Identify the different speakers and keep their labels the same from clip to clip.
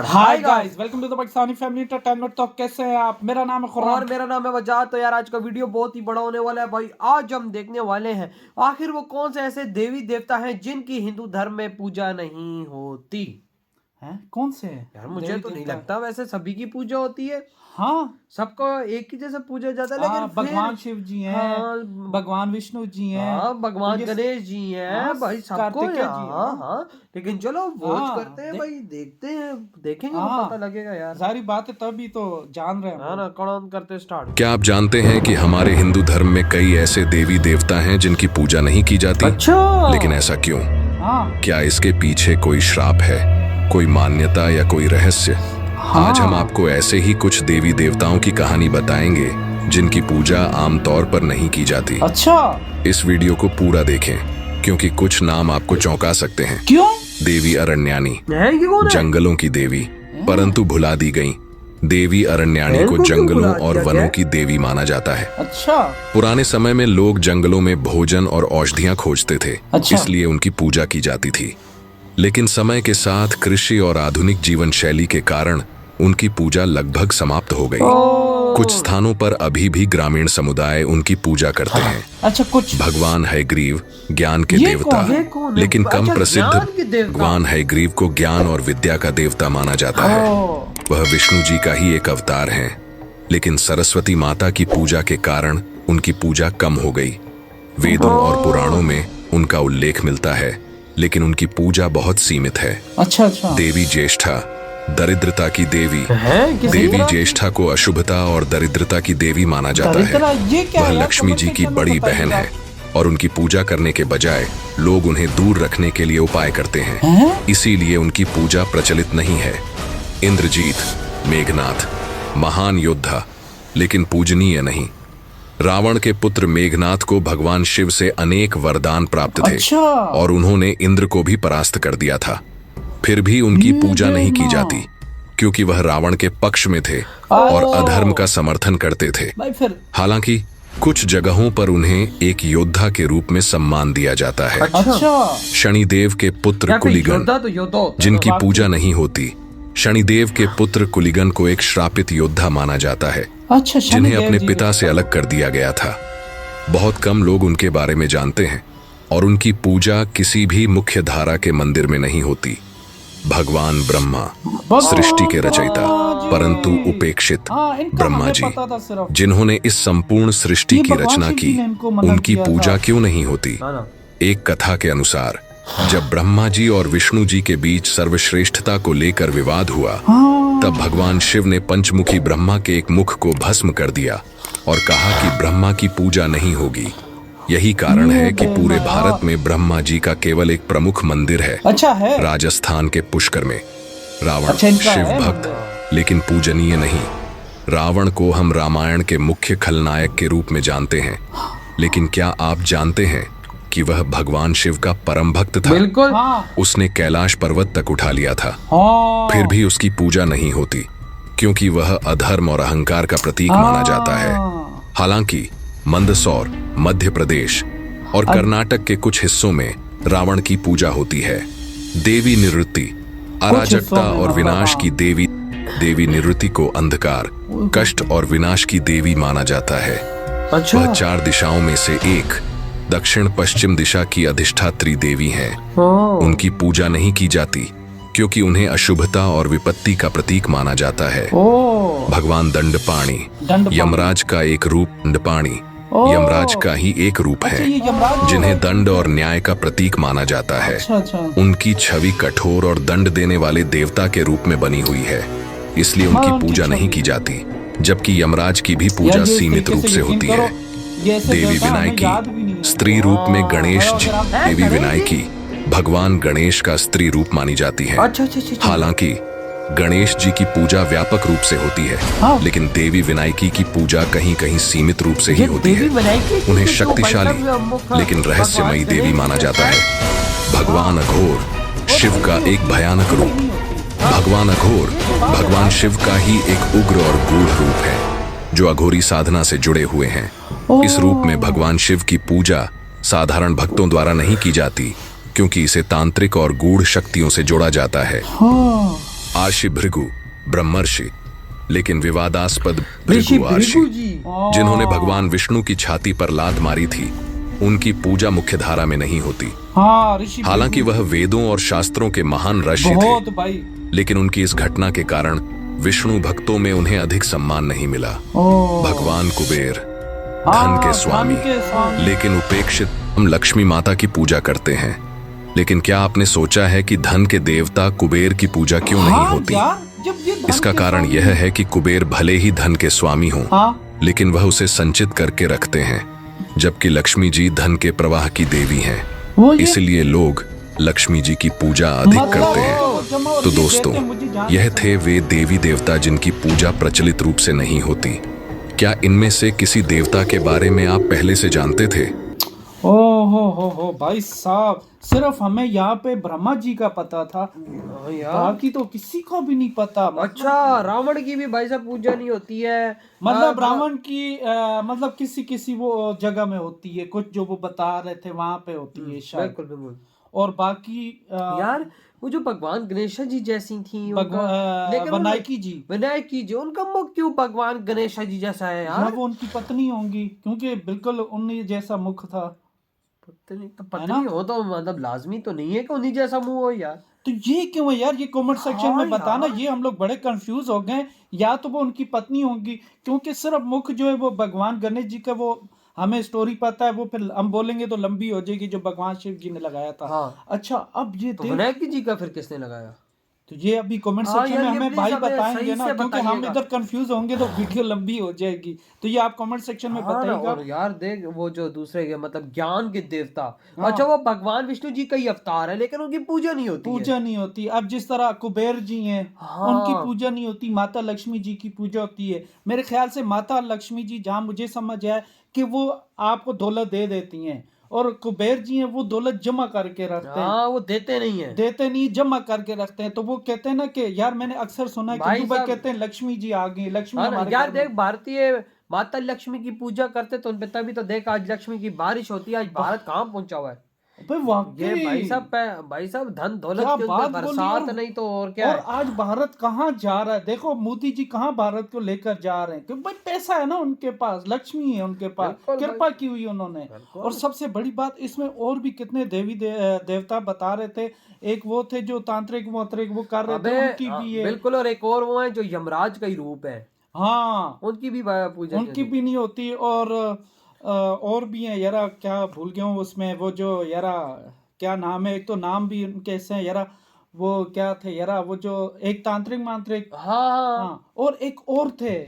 Speaker 1: Hi guys, welcome to the Pakistani family entertainment. तो कैसे हैं आप? मेरा नाम है खुर्रम
Speaker 2: और मेरा नाम है वजाद। तो यार आज का वीडियो बहुत ही बड़ा होने वाला है भाई। आज हम देखने वाले हैं आखिर वो कौन से ऐसे देवी देवता हैं जिनकी हिंदू धर्म में पूजा नहीं होती।
Speaker 1: हैं? कौन से
Speaker 2: यार मुझे तो नहीं लगता, वैसे सभी की पूजा होती है।
Speaker 1: हाँ,
Speaker 2: सबको एक ही जैसे पूजा जाता है, लेकिन
Speaker 1: भगवान शिव जी हैं,
Speaker 2: हाँ,
Speaker 1: भगवान विष्णु जी हैं,
Speaker 2: हाँ, भगवान
Speaker 1: तो
Speaker 2: गणेश जी हैं,
Speaker 1: हाँ,
Speaker 2: भाई सबको
Speaker 1: कार्तिकेय
Speaker 2: है।
Speaker 1: जी हैं।
Speaker 2: हाँ हाँ, लेकिन चलो वॉच
Speaker 1: हाँ,
Speaker 2: करते हैं भाई, देखते हैं, देखेंगे तो
Speaker 1: हाँ,
Speaker 2: पता लगेगा यार।
Speaker 1: सारी बातें तभी तो जान रहे हैं
Speaker 2: हाँ
Speaker 1: हम
Speaker 2: ना,
Speaker 1: लोग।
Speaker 2: कौन करते स्टार्ट।
Speaker 3: क्या आप जानते हैं कि हमारे हिंदू धर्म में कई ऐसे देवी देवता हैं जिनकी पूजा नहीं की जाती?
Speaker 2: अच्छा,
Speaker 3: लेकिन ऐसा क्यों?
Speaker 1: हाँ,
Speaker 3: क्या इसके पीछे कोई श्राप है, कोई मान्यता या कोई रहस्य? आज हम आपको ऐसे ही कुछ देवी देवताओं की कहानी बताएंगे जिनकी पूजा आमतौर पर नहीं की जाती।
Speaker 1: अच्छा,
Speaker 3: इस वीडियो को पूरा देखें क्योंकि कुछ नाम आपको चौंका सकते हैं।
Speaker 1: क्यों?
Speaker 3: देवी अरण्यानी,
Speaker 2: है ये कौन है?
Speaker 3: जंगलों की देवी, परंतु भुला दी गई। देवी अरण्यानी को जंगलों और वनों की देवी माना जाता है।
Speaker 1: अच्छा,
Speaker 3: पुराने समय में लोग जंगलों में भोजन और औषधियां खोजते थे,
Speaker 1: अच्छा।
Speaker 3: इसलिए उनकी पूजा की जाती थी। लेकिन समय के साथ कृषि और आधुनिक जीवन शैली के कारण उनकी पूजा लगभग समाप्त हो गई। कुछ स्थानों पर अभी भी ग्रामीण समुदाय उनकी पूजा करते हैं।
Speaker 1: अच्छा, कुछ
Speaker 3: भगवान हयग्रीव ज्ञान के
Speaker 1: ये
Speaker 3: देवता,
Speaker 1: कौन है?
Speaker 2: कौन है?
Speaker 3: लेकिन कम
Speaker 2: अच्छा,
Speaker 3: प्रसिद्ध
Speaker 2: ज्ञान के देवता।
Speaker 3: भगवान हयग्रीव को ज्ञान और विद्या का देवता माना जाता है। वह विष्णु जी का ही एक अवतार हैं, लेकिन सरस्वती माता की पूजा के कारण उनकी पूजा कम हो गई। वेदों और पुराणों में उनका उल्लेख मिलता है, लेकिन उनकी पूजा बहुत सीमित है।
Speaker 1: अच्छा, अच्छा,
Speaker 3: देवी ज्येष्ठा, दरिद्रता की देवी।
Speaker 2: है किसी
Speaker 3: देवी
Speaker 2: तरह?
Speaker 3: ज्येष्ठा को अशुभता और दरिद्रता की देवी माना जाता है।
Speaker 1: दरिद्रा, ये क्या
Speaker 3: वह
Speaker 1: है?
Speaker 3: लक्ष्मी जी की बड़ी बहन है और उनकी पूजा करने के बजाय लोग उन्हें दूर रखने के लिए उपाय करते हैं, इसीलिए उनकी पूजा प्रचलित नहीं है। इंद्रजीत, मेघनाथ, महान योद्धा लेकिन पूजनीय नहीं। रावण के पुत्र मेघनाथ को भगवान शिव से अनेक वरदान प्राप्त थे।
Speaker 1: अच्छा।
Speaker 3: और उन्होंने इंद्र को भी परास्त कर दिया था। फिर भी उनकी पूजा नहीं की जाती क्योंकि वह रावण के पक्ष में थे और अधर्म का समर्थन करते थे।
Speaker 1: भाई फिर
Speaker 3: हालांकि कुछ जगहों पर उन्हें एक योद्धा के रूप में सम्मान दिया जाता है।
Speaker 1: अच्छा,
Speaker 3: शनिदेव के पुत्र
Speaker 2: यार,
Speaker 3: कुलिगन,
Speaker 2: योद्धा तो योद्धा होता है।
Speaker 3: जिनकी पूजा नहीं होती। शनिदेव के पुत्र कुलिगन को एक श्रापित योद्धा माना जाता है,
Speaker 1: अच्छा,
Speaker 3: जिन्हें
Speaker 1: शनिदेव
Speaker 3: अपने
Speaker 1: जी।
Speaker 3: पिता से अलग कर दिया गया था। बहुत कम लोग उनके बारे में जानते हैं और उनकी पूजा किसी भी मुख्य धारा के मंदिर में नहीं होती। भगवान ब्रह्मा, सृष्टि के रचयिता परंतु उपेक्षित
Speaker 1: इनका
Speaker 3: ब्रह्मा
Speaker 1: हमें
Speaker 3: जी,
Speaker 1: पता था सिर्फ।
Speaker 3: जिन्होंने इस संपूर्ण सृष्टि
Speaker 1: ये
Speaker 3: की
Speaker 1: भगवान
Speaker 3: रचना
Speaker 1: शिव जी
Speaker 3: की,
Speaker 1: ने इनको मदद
Speaker 3: उनकी
Speaker 1: किया
Speaker 3: पूजा
Speaker 1: था।
Speaker 3: क्यों नहीं होती?
Speaker 2: हाँ ना।
Speaker 3: एक कथा के अनुसार जब ब्रह्मा जी और विष्णु जी के बीच सर्वश्रेष्ठता को लेकर विवाद हुआ, तब भगवान शिव ने पंचमुखी ब्रह्मा के एक मुख को भस्म कर दिया और कहा कि ब्रह्मा की पूजा नहीं होगी। यही कारण है कि पूरे भारत में ब्रह्मा जी का केवल एक प्रमुख मंदिर है,
Speaker 1: अच्छा है।
Speaker 3: राजस्थान के पुष्कर में। रावण
Speaker 1: अच्छा, इनका
Speaker 3: शिव
Speaker 1: है
Speaker 3: भक्त लेकिन पूजनीय नहीं। रावण को हम रामायण के मुख्य खलनायक के रूप में जानते हैं, लेकिन क्या आप जानते हैं कि वह भगवान शिव का परम भक्त था?
Speaker 2: बिल्कुल।
Speaker 3: उसने कैलाश पर्वत तक उठा लिया था,
Speaker 1: हाँ,
Speaker 3: फिर भी उसकी पूजा नहीं होती क्योंकि वह अधर्म और अहंकार का प्रतीक माना जाता है। हालांकि मंदसौर, मध्य प्रदेश और कर्नाटक के कुछ हिस्सों में रावण की पूजा होती है। देवी निवृत्ति, अराजकता और विनाश की देवी। देवी निवृत्ति को अंधकार, कष्ट और विनाश की देवी माना जाता है।
Speaker 2: अच्छा,
Speaker 3: वह 4 दिशाओं में से एक दक्षिण पश्चिम दिशा की अधिष्ठात्री देवी हैं। उनकी पूजा नहीं की जाती क्योंकि उन्हें अशुभता और विपत्ति का प्रतीक माना जाता है। भगवान दंडपाणी, यमराज का एक रूप। दंडपाणी यमराज का ही एक रूप है,
Speaker 1: ये यमराज
Speaker 3: जिन्हें दंड और न्याय का प्रतीक माना जाता है।
Speaker 1: अच्छा, अच्छा,
Speaker 3: उनकी छवि कठोर और दंड देने वाले देवता के रूप में बनी हुई है, इसलिए उनकी पूजा नहीं की जाती। जबकि यमराज की भी पूजा सीमित रूप से होती है। देवी विनायकी, स्त्री रूप में गणेश जी। देवी विनायकी भगवान गणेश का स्त्री रूप मानी जाती है।
Speaker 2: अच्छा, अच्छा, अच्छा।
Speaker 3: हालांकि गणेश जी की पूजा व्यापक रूप से होती है, लेकिन देवी विनायकी की पूजा कहीं कहीं सीमित रूप से ही होती है। उन्हें शक्तिशाली लेकिन रहस्यमयी देवी माना जाता है। भगवान अघोर, शिव का एक भयानक रूप। भगवान अघोर भगवान शिव का ही एक उग्र और गूढ़ रूप है, जो अघोरी साधना से जुड़े हुए हैं। इस रूप में भगवान शिव की पूजा साधारण भक्तों द्वारा नहीं की जाती क्योंकि इसे तांत्रिक और गूढ़ शक्तियों से जोड़ा जाता है। आर्षि भृगु ब्रह्मर्षि, लेकिन विवादास्पद
Speaker 2: ऋषि
Speaker 3: भृगु आर्षि
Speaker 2: भृगु जी
Speaker 3: जिन्होंने भगवान विष्णु की छाती पर लात मारी थी, उनकी पूजा मुख्य धारा में नहीं होती।
Speaker 1: हाँ ऋषि
Speaker 3: हालांकि वह वेदों और शास्त्रों के महान ऋषि
Speaker 1: बहुत
Speaker 3: थे,
Speaker 1: भाई।
Speaker 3: लेकिन उनकी इस घटना के कारण विष्णु भक्तों में उन्हें अधिक सम्मान नहीं मिला। भगवान कुबेर धन के स्वामी, लेकिन उपेक्षित हम लक्ष्मी माता की पूजा करते हैं। लेकिन क्या आपने सोचा है कि धन के देवता कुबेर की पूजा क्यों नहीं होती? इसका कारण यह है कि कुबेर भले ही धन के स्वामी हों, लेकिन वह उसे संचित करके रखते हैं, जबकि लक्ष्मी जी धन के प्रवाह की देवी हैं। इसलिए लोग लक्ष्मी जी की पूजा अधिक करते हैं। तो दोस्तों, यह थे वे देवी देवता जिनकी पूजा प्रचलित रूप से नहीं होती। क्या इनमें से किसी देवता के बारे में आप पहले से जानते थे?
Speaker 1: हो भाई साहब, सिर्फ हमें यहाँ पे ब्रह्मा जी का पता था, बाकी तो किसी को भी नहीं पता।
Speaker 2: अच्छा, रावण की भी भाई साहब पूजा नहीं होती है?
Speaker 1: मतलब रावण की मतलब किसी वो जगह में होती है, कुछ जो वो बता रहे थे वहां पे होती है शायद।
Speaker 2: बिल्कुल बिल्कुल।
Speaker 1: और बाकी
Speaker 2: यार वो जो भगवान गणेश जी जैसी थी, विनायकी जी उनका मुख क्यों भगवान गणेश जी जैसा है यार?
Speaker 1: वो उनकी पत्नी होंगी, क्योंकि बिल्कुल उन्हीं जैसा मुख था।
Speaker 2: पत्नी हो तो मतलब लाजमी तो नहीं है कि उन्हीं जैसा मुंह हो यार।
Speaker 1: तो ये क्यों है यार? ये कमेंट सेक्शन में बताना। ये हम लोग बड़े कंफ्यूज हो गए। या तो वो उनकी पत्नी होंगी, क्योंकि सिर्फ मुख जो है वो भगवान गणेश जी का, वो हमें स्टोरी पता है, वो फिर हम बोलेंगे तो लंबी हो जाएगी, जो भगवान शिव जी ने लगाया था।
Speaker 2: हाँ।
Speaker 1: अच्छा, अब ये
Speaker 2: तो विनायक जी का फिर किसने लगाया?
Speaker 1: तो ये अभी कमेंट सेक्शन में हमें भाई बताएंगे ना, क्योंकि हम इधर कंफ्यूज होंगे तो वीडियो लंबी हो जाएगी। तो ये आप कमेंट सेक्शन में बताइएगा।
Speaker 2: और यार देख, वो जो दूसरे मतलब ज्ञान के देवता, अच्छा वो भगवान विष्णु जी का ही अवतार है, लेकिन उनकी पूजा नहीं होती।
Speaker 1: पूजा नहीं होती। अब जिस तरह कुबेर जी हैं, उनकी पूजा नहीं होती, माता लक्ष्मी जी की पूजा होती है। मेरे ख्याल से माता लक्ष्मी जी, जहाँ मुझे समझ आया कि वो आपको दौलत दे देती हैं, और कुबेर जी हैं वो दौलत जमा करके रखते हैं।
Speaker 2: वो देते नहीं,
Speaker 1: जमा करके रखते हैं। तो वो कहते हैं ना कि यार, मैंने अक्सर सुना है कि भाई कहते हैं लक्ष्मी जी आ गई, लक्ष्मी हमारे
Speaker 2: यार देख, भारतीय माता लक्ष्मी की पूजा करते तो उनपे तभी तो देख आज लक्ष्मी की बारिश होती है। आज भारत कहाँ पहुंचा हुआ है ये भाई साहब धन दौलत के ऊपर बरसात नहीं तो और क्या।
Speaker 1: और आज भारत कहाँ जा रहा है? देखो मोदी जी कहाँ भारत को लेकर जा रहे हैं, क्योंकि भाई पैसा है ना उनके पास, लक्ष्मी है उनके पास, कृपा की हुई उन्होंने। और सबसे बड़ी बात इसमें, और भी कितने देवी देवता बता रहे थे। एक वो थे जो तांत्रिक वांत्रिक वो कर रहे थे, उनकी भी है।
Speaker 2: बिल्कुल। और एक और वो है जो यमराज का ही रूप है,
Speaker 1: हाँ,
Speaker 2: उनकी भी पूजा
Speaker 1: उनकी भी नहीं होती। और भी हैं यारा, क्या भूल गया हूँ उसमें, वो जो यारा क्या नाम है, एक तो नाम भी उनके ऐसे हैं यारा, वो क्या थे यारा, वो जो एक तांत्रिक मांत्रिक, हाँ, और एक और थे,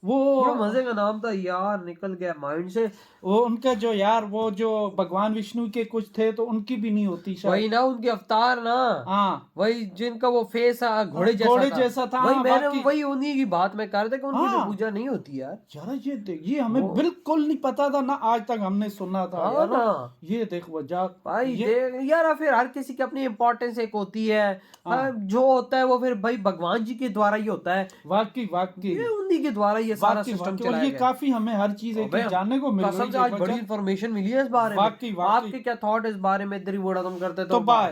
Speaker 1: वो
Speaker 2: बड़ा मजे का नाम था यार, निकल गया माइंड से।
Speaker 1: वो उनका जो यार, वो जो भगवान विष्णु के कुछ थे, तो उनकी भी नहीं होती शायद।
Speaker 2: वही ना, उनके अवतार ना।
Speaker 1: हाँ,
Speaker 2: वही जिनका वो फेस घोड़े जैसा था। वही उन्हीं की बात में कर रहे थे कि उनकी तो पूजा नहीं होती यार।
Speaker 1: यार ये हमें बिल्कुल नहीं पता था ना, आज तक हमने सुना था यार। ये देख वजह
Speaker 2: भाई यार, फिर हर किसी की अपनी इम्पोर्टेंस एक होती है। जो होता है वो फिर भाई भगवान जी के द्वारा ही होता है।
Speaker 1: वाकई
Speaker 2: उन्हीं के द्वारा ये सारा सिस्टम चला है।
Speaker 1: ये काफी हमें हर चीज जानने को मिल रही है।
Speaker 2: आज बड़ी इन्फॉर्मेशन मिली है इस बारे में। आपके क्या थॉट इस बारे में? इधर ही बड़ा तुम करते तो बाय।